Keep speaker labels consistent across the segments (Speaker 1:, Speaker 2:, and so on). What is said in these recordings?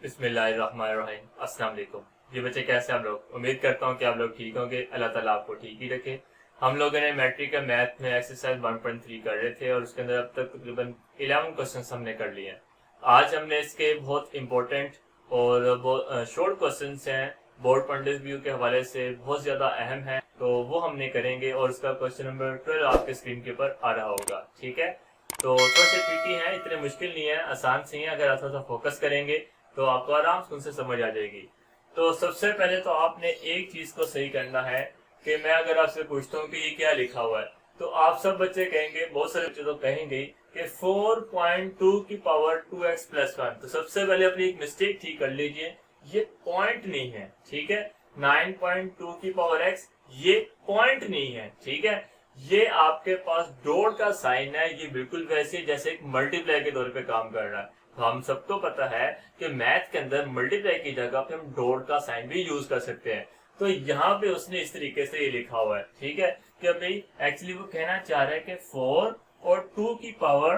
Speaker 1: बिस्मिल्लाहिर्रहमानिर्रहीम। अस्सलाम वालेकुम। ये बच्चे कैसे आप लोग? उम्मीद करता हूँ कि आप लोग ठीक होंगे। अल्लाह ताला आपको ठीक ही रखे। हम लोगों ने मैट्रिक का मैथ में एक्सरसाइज 1.3 कर रहे थे और उसके अंदर अब तक तकरीबन 11 क्वेश्चन हमने कर लिए हैं। आज हमने इसके बहुत इंपॉर्टेंट और बहुत शॉर्ट क्वेश्चन हैं, बोर्ड पॉइंट ऑफ व्यू के हवाले से बहुत ज्यादा अहम है, तो वो हमने करेंगे। और उसका क्वेश्चन नंबर 12 आपके स्क्रीन के ऊपर आ रहा होगा। ठीक है, तो थोड़ा सा ट्रिकी है, इतने मुश्किल नहीं है, आसान से ही है। अगर आप थोड़ा सा फोकस करेंगे तो आपको आराम से उनसे समझ आ जाएगी। तो सबसे पहले तो आपने एक चीज को सही करना है कि मैं अगर आपसे पूछता हूँ कि ये क्या लिखा हुआ है, तो आप सब बच्चे कहेंगे, बहुत सारे बच्चे तो कहेंगे कि 4.2 की पावर 2x प्लस 1। तो सबसे पहले अपनी एक मिस्टेक ठीक कर लीजिए, ये पॉइंट नहीं है। ठीक है, 9.2 की पावर x ये पॉइंट नहीं है। ठीक है, ये आपके पास डॉट का साइन है। ये बिल्कुल वैसे जैसे एक मल्टीप्लाई के तौर पे काम कर रहा है। तो हम सबको पता है कि मैथ के अंदर मल्टीप्लाई की जगह पे हम डॉट का साइन भी यूज कर सकते हैं। तो यहाँ पे उसने इस तरीके से ये लिखा हुआ है। ठीक है, कि भाई एक्चुअली वो कहना चाह रहा है कि 4 और 2 की पावर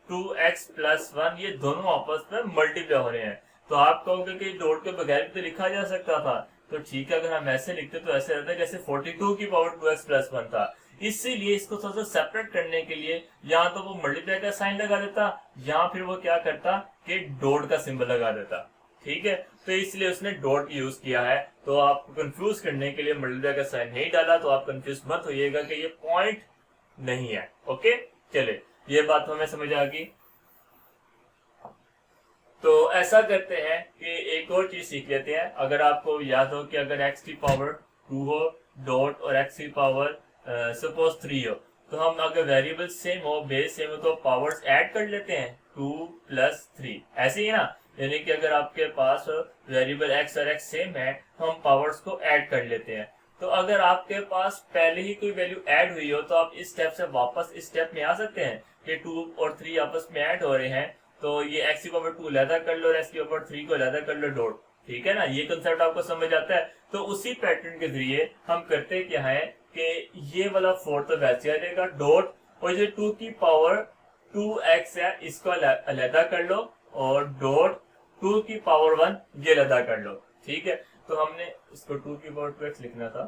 Speaker 1: 2x प्लस 1 ये दोनों आपस में मल्टीप्लाई हो रहे हैं। तो आप कहोगे कि डॉट के बगैर भी तो लिखा जा सकता था। तो ठीक है, अगर हम ऐसे लिखते तो ऐसे रहता है जैसे 42 की पावर 2x प्लस 1 था। इसीलिए इसको थोड़ा सा सेपरेट करने के लिए या तो वो मल्टीप्लाई का साइन लगा देता या फिर वो क्या करता कि डॉट का सिंबल लगा देता। ठीक है, तो इसलिए उसने डॉट यूज किया है। तो आपको कंफ्यूज करने के लिए मल्टीप्लाई का साइन नहीं डाला, तो आप कंफ्यूज मत होइएगा कि ये पॉइंट नहीं है। ओके, चले, ये बात हमें समझ आ गई। तो ऐसा करते हैं कि एक और चीज सीख लेते हैं। अगर आपको याद हो कि अगर x की पावर 2 हो डॉट और x की पावर सपोज 3 हो, तो हम अगर वेरिएबल सेम हो, बेस सेम हो, तो पावर्स ऐड कर लेते हैं 2 प्लस 3। ऐसे ही ना, यानी कि अगर आपके पास वेरिएबल x और x सेम है, हम पावर्स को ऐड कर लेते हैं। तो अगर आपके पास पहले ही कोई वैल्यू ऐड हुई हो, तो आप इस स्टेप से वापस इस स्टेप में आ सकते हैं कि 2 और 3 आपस में ऐड हो रहे हैं, तो ये x की पावर 2 लैदा कर लो और x की पावर 3 को लैदा कर लो डॉट। ठीक है ना, ये कंसेप्ट आपको समझ आता है। तो उसी पैटर्न के जरिए हम करते क्या है कि ये वाला 4 तो वैसे आ जाएगा डॉट, और ये 2 की पावर 2x है इसको अलहदा कर लो और डॉट 2 की पावर 1 ये अलहदा कर लो। ठीक है, तो हमने इसको 2 की पावर 2x लिखना था।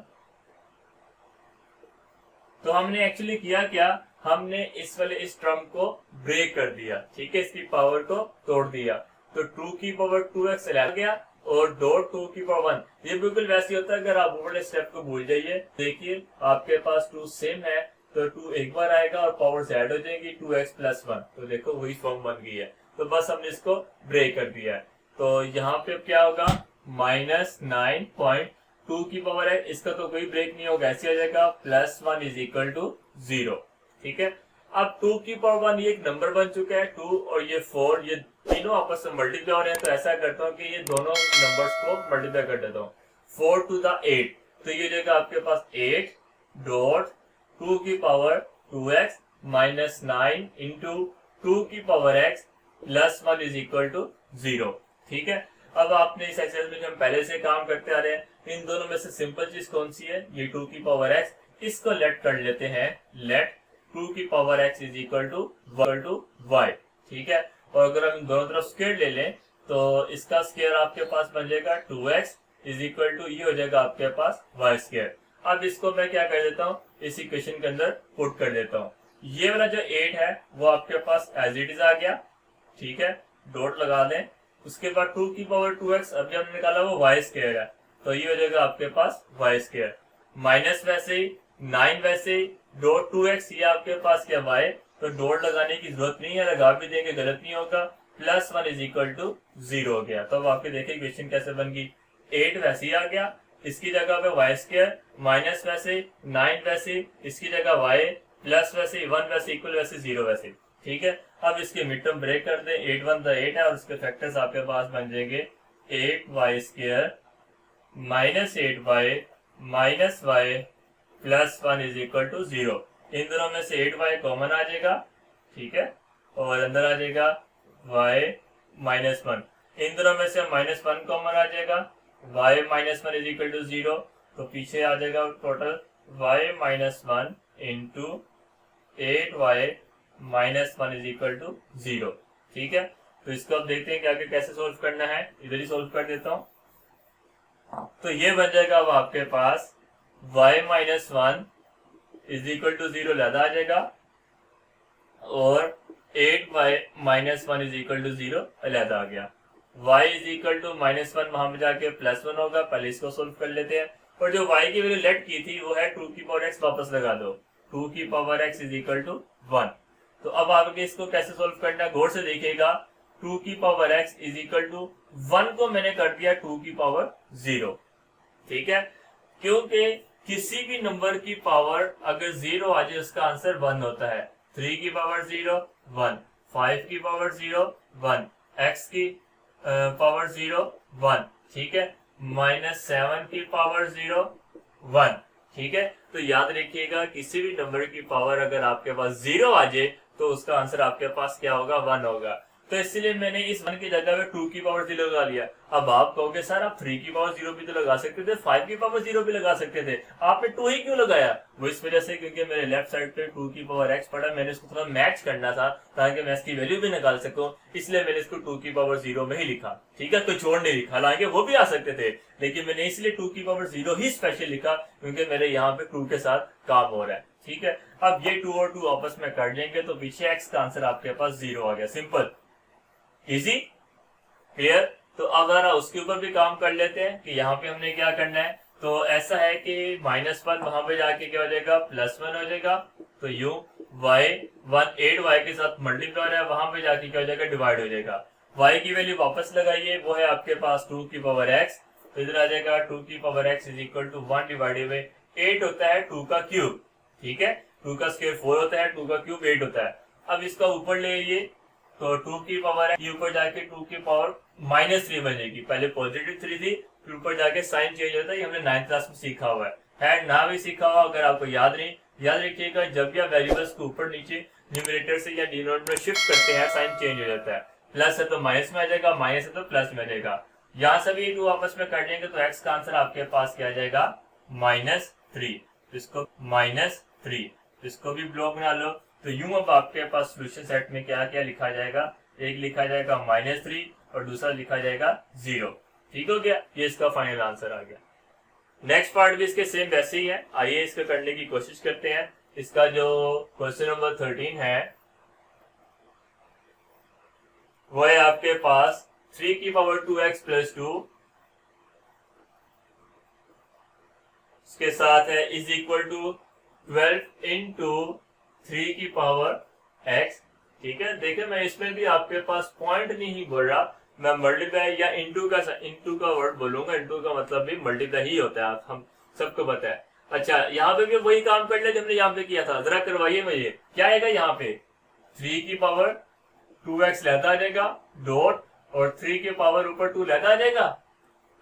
Speaker 1: तो हमने एक्चुअली किया क्या, हमने इस वाले इस टर्म को ब्रेक कर दिया। ठीक है, इसकी पावर को तोड़ दिया। तो 2 की पावर 2x ले गया और डॉट 2 की पावर 1। ये बिल्कुल वैसे होता है, अगर आप वो वाले स्टेप को भूल जाइए। देखिए आपके पास 2 सेम है, तो 2 एक बार आएगा और पावर ऐड हो जाएगी 2x प्लस 1। तो देखो वही फॉर्म बन गई है। तो बस हमने इसको ब्रेक कर दिया है। तो यहाँ पे क्या होगा, -9.2 की पावर है, इसका तो कोई ब्रेक नहीं होगा, ऐसे आ जाएगा प्लस 1 इज इक्वल टू 0। ठीक है, अब 2 की पावर 1 ये एक नंबर बन चुका है। 2 और ये 4 ये तीनों आपस में मल्टीप्लाई हो रहे हैं। तो ऐसा करता हूँ कि ये दोनों नंबर्स को मल्टीप्लाई कर देता हूँ। 4 टू द 8, तो ये जगह आपके पास 8 डॉट 2 की पावर 2x माइनस 9 इंटू 2 की power x plus 1 is equal to 0। ठीक है, अब आपने इस एक्सरसाइज में हम पहले से काम करते आ रहे हैं, इन दोनों में से सिंपल चीज कौन सी है, ये 2 की पावर x, इसको लेट कर लेते हैं, लेट 2 की power x is equal to y। ठीक है, और अगर हम दोनों तरफ स्क्वायर ले लें तो इसका स्क्वायर आपके पास बन जाएगा 2x इज इक्वल टू ये हो जाएगा आपके पास y स्क्वायर। अब इसको मैं क्या कर देता हूँ, इस इक्वेशन के अंदर पुट कर देता हूँ। ये वाला जो 8 है वो आपके पास एज इट इज आ गया। ठीक है, डॉट लगा दें। उसके बाद 2 की पावर 2x अभी हमने निकाला वो y स्क्वायर है, तो ये हो जाएगा आपके पास y स्क्वायर माइनस वैसे ही 9 वैसे ही डॉट 2x ये आपके पास क्या y, तो डॉट लगाने की जरूरत नहीं है, लगा भी देंगे गलत नहीं होगा। प्लस 1 इज इक्वल टू 0 हो गया। तो अब आपके देखिए इक्वेशन कैसे बन गई, 8 वैसे ही आ गया, इसकी जगह पे y स्क्वायर माइनस वैसे 9 वैसे इसकी जगह y प्लस वैसे 1 वैसे इक्वल वैसे 0 वैसे। ठीक है, अब इसके मिड टर्म ब्रेक कर दे, 8 1 द 8 है और उसके फैक्टर्स आपके पास बन जाएंगे 8y square minus 8y minus y plus 1 is equal to 0। इन दोनों में से 8y कॉमन आ जाएगा। ठीक है, और अंदर आ जाएगा y माइनस 1। इन दोनों में से माइनस 1 कॉमन आ जाएगा, y minus 1 is equal to 0। तो पीछे आ जाएगा total y minus 1 into 8y minus 1 is equal to 0। ठीक है, तो इसको अब देखते हैं कि आगे कैसे सोल्व करना है। इधर ही सोल्व कर देता हूं। तो ये बन जाएगा अब आपके पास y minus 1 is equal to 0 ज्यादा आ जाएगा, और 8y minus 1 is equal to 0 अलहदा आ गया। y is equal to minus 1 वहां पे जाके प्लस 1 होगा। पहले इसको सोल्व कर लेते हैं। और जो y की वैल्यू लेट की थी वो है 2 की पावर x, वापस लगा दो। 2 की power x is equal to 1। तो अब आगे इसको कैसे सोल्व करना है गौर से देखिएगा। 2 की power x is equal to 1 को मैंने कर दिया 2 की पावर 0, ठीक है, क्योंकि किसी भी नंबर की पावर अगर 0 आ जाए उसका आंसर 1 होता है। 3 की पावर 0 1, 5 की पावर 0 1, x की पावर 0 1, ठीक है, माइनस 7 की पावर 0 1, ठीक है। तो याद रखिएगा किसी भी नंबर की पावर अगर आपके पास 0 आ जाए तो उसका आंसर आपके पास क्या होगा, 1 होगा। तो इसलिए मैंने इस 1 की जगह पे 2 की पावर 0 लगा लिया। अब आप कहोगे सर आप 3 की पावर 0 भी तो लगा सकते थे, 5 की पावर 0 भी लगा सकते थे, आपने 2 ही क्यों लगाया? वो इस वजह से क्योंकि मेरे लेफ्ट साइड पे 2 की पावर x पड़ा, मैंने इसको थोड़ा मैच करना था ताकि मैं इसकी वैल्यू भी निकाल सकूं, इसलिए मैंने इसको 2 की पावर 0 में ही लिखा, ठीक है। कोई छोड़ नहीं लिखा, हालांकि वो भी आ सकते थे, लेकिन मैंने इसलिए 2 की पावर 0 ही स्पेशल लिखा क्योंकि मेरे यहाँ पे 2 के साथ काम हो रहा है, ठीक है। अब ये 2 और 2 आपस में कर लेंगे तो पीछे x का आंसर आपके पास 0 आ गया। Simple, easy, clear. तो अब जरा उसके ऊपर भी काम कर लेते हैं कि यहाँ पे हमने क्या करना है। तो ऐसा है कि -1 वहां पे जाके क्या हो जाएगा, +1 हो जाएगा। तो यू y 1 8y के साथ मल्टीप्लाई है, वहां पे जाके क्या हो जाएगा, डिवाइड हो जाएगा। y की वैल्यू वापस लगाइए, वो है आपके पास 2 की पावर x। तो इधर आ जाएगा 2 की power x is equal to 1 divided by 8 होता है 2 का क्यूब, ठीक है। 2 का स्क्वायर 4 होता है, 2 का क्यूब 8 होता है। अब इसका ऊपर ले आइए तो 2 की पावर है, ऊपर जाके 2 की पावर -3 बनेगी। पहले पॉजिटिव 3 थी, फिर ऊपर जाके साइन चेंज होता है। ये हमने 9th क्लास में सीखा हुआ है ना भी सीखा हुआ अगर आपको याद नहीं, याद रखिएगा जब भी आप वेरिएबल्स को ऊपर नीचे न्यूमरेटर से या डिनोमिनेटर में शिफ्ट करते हैं साइन चेंज हो जाता है। प्लस है तो माइनस में आ जाएगा, माइनस है तो प्लस में आ जाएगा। यहाँ सभी 2 आपस में कर लेंगे तो एक्स का आंसर आपके पास क्या आ जाएगा, -3। इसको -3, इसको भी ब्लॉक बना लो। तो यूं अब आपके पास सोल्यूशन सेट में क्या क्या लिखा जाएगा, एक लिखा जाएगा -3 और दूसरा लिखा जाएगा 0, ठीक हो गया। ये इसका फाइनल आंसर आ गया। नेक्स्ट पार्ट भी इसके सेम वैसे ही है, आइए इसको करने की कोशिश करते हैं। इसका जो क्वेश्चन नंबर 13 है वो है आपके पास 3 की पावर 2x + 2 इसके साथ है इज इक्वल टू 12 इंटू 3 की पावर x, ठीक है। देखिए मैं इसमें भी आपके पास पॉइंट नहीं बोल रहा, मैं मल्टीप्लाई या इंटू का वर्ड बोलूंगा। इंटू का मतलब भी मल्टीप्लाई ही होता है, हम सबको पता है। अच्छा, यहाँ पे भी वही काम कर ले जो हमने यहाँ पे किया था, जरा करवाइए मुझे। क्या आएगा यहाँ पे, 3 की पावर 2x लेता आ जाएगा डॉट, और 3 की पावर ऊपर 2 लेता आ जाएगा,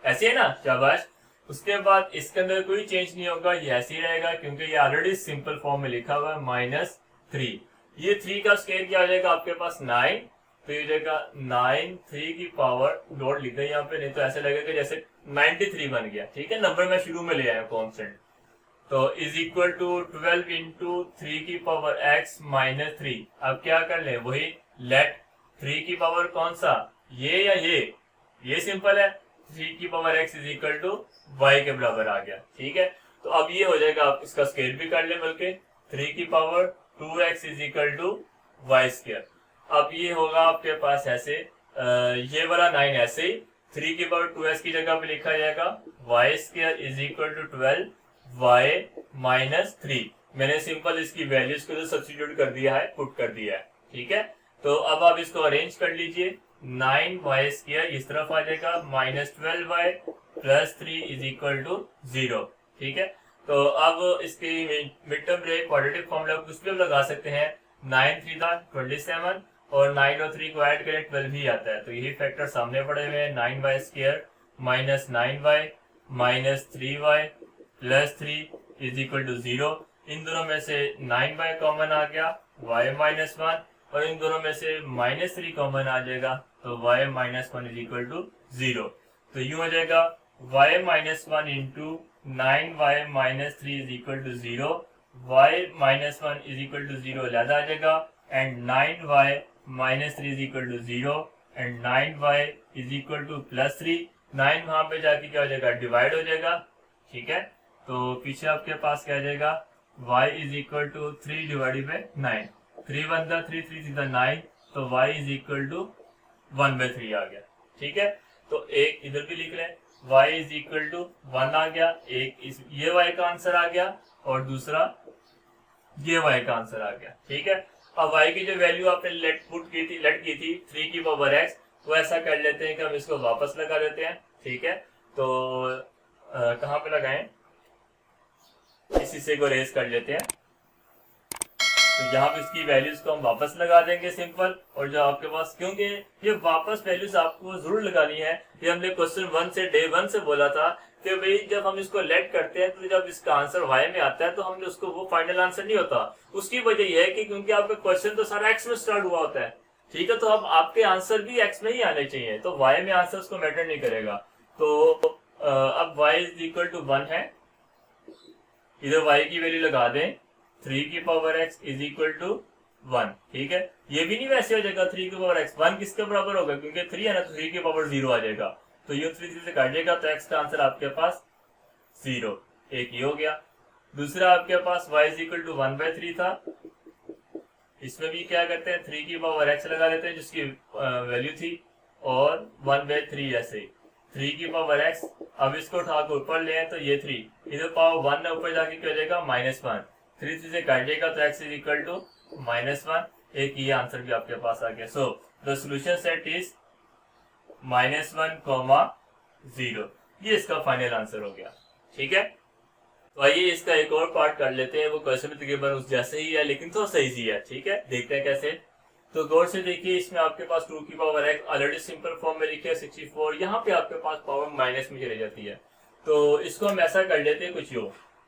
Speaker 1: ऐसे है ना, शाबाश। उसके बाद इसके अंदर कोई चेंज नहीं होगा, ये ऐसे ही रहेगा क्योंकि ये ऑलरेडी सिंपल फॉर्म में लिखा हुआ है -3। ये 3 का स्क्वायर क्या हो जाएगा आपके पास 9, तो ये जाएगा 9 3 की पावर डॉट लिख दें यहाँ पे, नहीं तो ऐसे लगेगा जैसे 93 बन गया, ठीक है। नंबर मैं शुरू में ले आया कॉन्स्टेंट। तो इज इक्वल टू 12 इंटू 3 की पावर x -3। अब क्या कर ले, वही लेट 3 की पावर कौन सा, ये या ये सिंपल है। 3 की power x is equal to y के बराबर आ गया, ठीक है। तो अब ये हो जाएगा, आप इसका स्केल भी कर ले बल्कि 3 की power 2x is equal to y²। अब ये होगा आपके पास ऐसे, ये वाला 9 ऐसे ही 3 की पावर 2x की जगह पे लिखा जाएगा y² is equal to 12 y -3। मैंने सिंपल इसकी वैल्यूज को सब्स्टिट्यूट कर दिया है, पुट कर दिया है, ठीक है। तो अब आप इसको अरेंज कर लीजिए, 9y² इस तरफ आ जाएगा, -12y + 3 इज इक्वल टू 0, ठीक है। तो अब इसकी mid term break quadratic formula कुछ भी लगा सकते हैं। 9 3 था 27 और 9 और 3 को ऐड करें 12 ही आता है, तो यही फैक्टर सामने पड़े हुए हैं। 9y² -9y -3y + 3 is equal to 0। इन दोनों में से 9y कॉमन आ गया, y -1, और इन दोनों में से -3 कॉमन आ जाएगा, तो y -1 इज इक्वल टू 0। तो यूं हो जाएगा y -1 into 9y -3 is equal to 0, y -1 is equal to 0 ज्यादा आ जाएगा, and 9y -3 is equal to 0, and 9y is equal to +3। 9 वहां पे जाके क्या हो जाएगा, डिवाइड हो जाएगा, ठीक है। तो पीछे आपके पास क्या आ जाएगा, y is equal to 3 divided by 9। 3 one दा 3, 3 सीधा 9, तो y इज इक्वल टू 1/3 आ गया, ठीक है। तो एक इधर भी लिख लें, y इज इक्वल टू 1 आ गया, एक ये y का आंसर आ गया और दूसरा ये y का आंसर आ गया, ठीक है। अब y की जो वैल्यू आपने लेट की थी 3 की पावर x, वो ऐसा कर लेते हैं कि हम इसको वापस लगा देते हैं, ठीक है। तो कहाँ पे लगाएं, इस हिस्से को रेज कर लेते हैं। तो यहाँ पे इसकी वैल्यूज को हम वापस लगा देंगे सिंपल, और जो आपके पास, क्योंकि ये वापस वैल्यूज आपको जरूर लगानी है, ये हमने क्वेश्चन 1 से डे 1 से बोला था कि भाई जब हम इसको लेट करते हैं तो जब इसका आंसर y में आता है तो हमने उसको, वो फाइनल आंसर नहीं होता। उसकी वजह यह है कि क्योंकि आपका क्वेश्चन तो सारा x में स्टार्ट हुआ होता है, ठीक है। तो अब आपके आंसर भी x में ही आने चाहिए, तो y में आंसर उसको मैटर नहीं करेगा। तो अब y इज इक्वल टू 1 है, इधर y की वैल्यू लगा दें, 3 की power x is equal to 1, ठीक है। ये भी नहीं वैसे हो जाएगा 3 की पावर x, 1 किसके बराबर होगा, क्योंकि 3 है ना, तो 3 की पावर 0 आ जाएगा। तो ये 3 से काटिएगा तो x का आंसर आपके पास 0, एक ये हो गया। दूसरा आपके पास y इज इक्वल टू 1/3 था, इसमें भी क्या करते हैं, 3 की पावर x लगा लेते हैं जिसकी वैल्यू थी, और 1/3 ऐसे 3 की पावर x। अब इसको उठा के ऊपर ले आए तो ये 3 इधर पावर 1 है, ऊपर जाके क्या हो जाएगा -1, 3 से काटिएगा तो x इज इक्वल टू -1, एक ये आंसर भी आपके पास आ गया। So the solution set is -1, 0, ये इसका फाइनल आंसर हो गया, ठीक है। तो आइए इसका एक और पार्ट कर लेते हैं, वो क्वेश्चन तकरीबन उस जैसे ही है लेकिन थोड़ा सा इजी है, ठीक है। देखते हैं कैसे। तो गौर से देखिए, इसमें आपके पास 2 की power x already simple form में लिखे 64, यहाँ पे आपके पास पावर माइनस में चली जाती है। तो इसको हम ऐसा कर लेते हैं कुछ,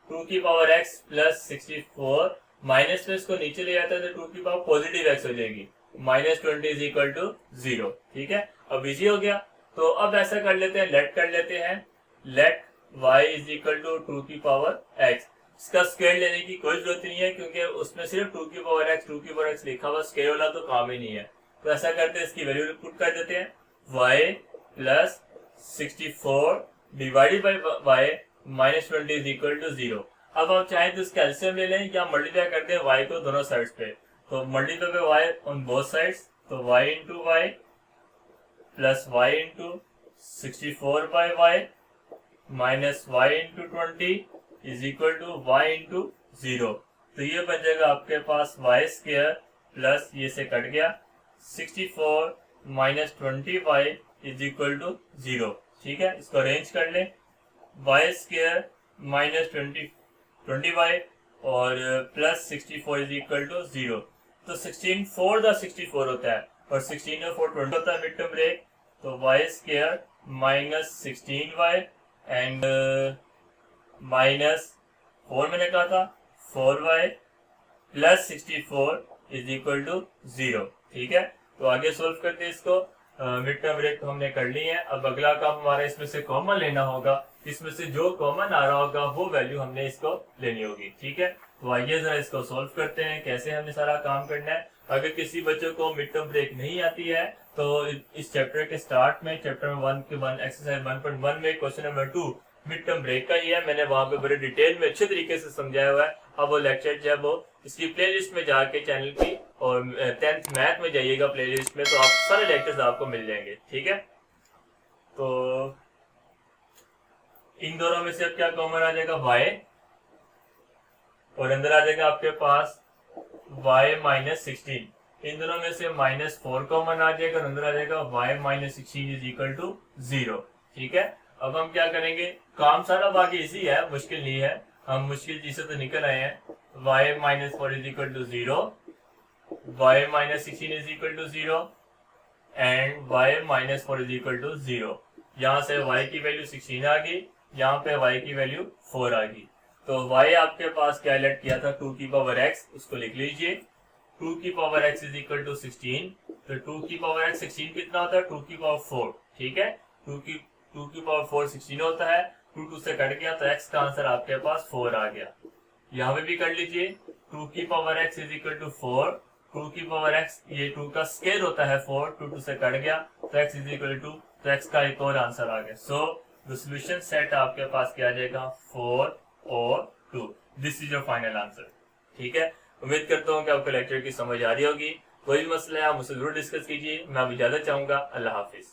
Speaker 1: 2 की पावर x प्लस 64, माइनस में इसको नीचे ले जाता है तो 2 की पावर पॉजिटिव x हो जाएगी, -20 इज इक्वल टू 0, ठीक है। अब इजी हो गया। तो अब ऐसा कर लेते हैं, लेट कर लेते हैं, let y is equal to 2 की पावर x। इसका स्क्वायर लेने की कोई जरूरत नहीं है, क्योंकि उसमें सिर्फ 2 की पावर x लिखा हुआ, स्क्वायर वाला तो काम ही नहीं है। तो ऐसा करते हैं, इसकी वैल्यू पुट कर देते हैं, y plus 64 divided by y -20 is equal to 0। अब आप चाहें तो इसका एलसीएम ले लें या मल्टीप्लाई कर दें y को दोनों साइड्स पे। तो multiply by y on both sides, तो y into y plus y into 64 by y minus y into 20 is equal to y into 0। तो ये बन जाएगा आपके पास y स्क्वायर प्लस ये से कट गया 64 minus 20y is equal to 0, ठीक है। इसको अरेंज कर लें, y स्क्वायर माइनस 20y और प्लस 64 इज इक्वल टू 0। तो 16 4 द 64 होता है और 16 और 4 20 होता है मिड टर्म ब्रेक। तो y square minus 16y and minus 4 मैंने कहा था 4y plus 64 is equal to 0, ठीक है। तो आगे सोल्व करते हैं इसको। मिड टर्म ब्रेक तो हमने कर ली है। अब अगला काम हमारा इसमें से कॉमन लेना होगा, इसमें से जो कॉमन आ रहा होगा वो वैल्यू हमने इसको लेनी होगी, ठीक है। तो आइए जरा इसको सोल्व करते हैं, कैसे हमें सारा काम करना है। अगर किसी बच्चों को मिड टर्म ब्रेक नहीं आती है तो इस चैप्टर के स्टार्ट में, चैप्टर 1 के 1 एक्सरसाइज 1.1 में question number 2 mid term break का ही है। मैंने वहां पे बड़े डिटेल में अच्छे तरीके से समझाया हुआ है। अब वो लेक्चर जो है वो इसकी प्लेलिस्ट में जाके चैनल की और 10th मैथ में जाइएगा प्लेलिस्ट में, तो आप सारे लेक्चर्स आपको मिल जाएंगे, ठीक है। तो इन दोनों में से अब क्या कॉमन आ जाएगा, y, और अंदर आ जाएगा आपके पास y माइनस 16। इन दोनों में से -4 कॉमन आ जाएगा और अंदर आ जाएगा y minus 16 is equal to 0, ठीक है। अब हम क्या करेंगे, काम सारा बाकी इजी है, मुश्किल नहीं है, हम मुश्किल चीज से तो निकल आए हैं। y minus 4 is equal to 0, y minus 16 is equal to 0 and y minus 4 is equal to 0। यहाँ से y की वैल्यू 16 आ गई, यहाँ पे y की वैल्यू 4 आ गई। तो y आपके पास क्या लेट किया था 2 की पावर x, उसको लिख लीजिए। 2 की power x is equal to 16, तो 2 की पावर x 16 कितना होता है, 2 की पावर 4, ठीक है। 2 की पावर 4 16 होता है, 2 से कट गया तो x का आंसर आपके पास 4 आ गया। यहाँ पे भी कर लीजिए, 2 की power x is equal to 4, 2 की पावर x, ये 2 का स्केयर होता है 4, 2 से कट गया तो x इज इक्वल टू, तो x का एक और आंसर आ गया। सो द सॉल्यूशन सेट आपके पास क्या आ जाएगा, 4 और 2। This is your final answer. ठीक है, उम्मीद करता हूँ कि आपको लेक्चर की समझ आ रही होगी। कोई भी मसला है आप मुझसे जरूर डिस्कस कीजिए। मैं अब इजाजत चाहूंगा। अल्लाह हाफिज।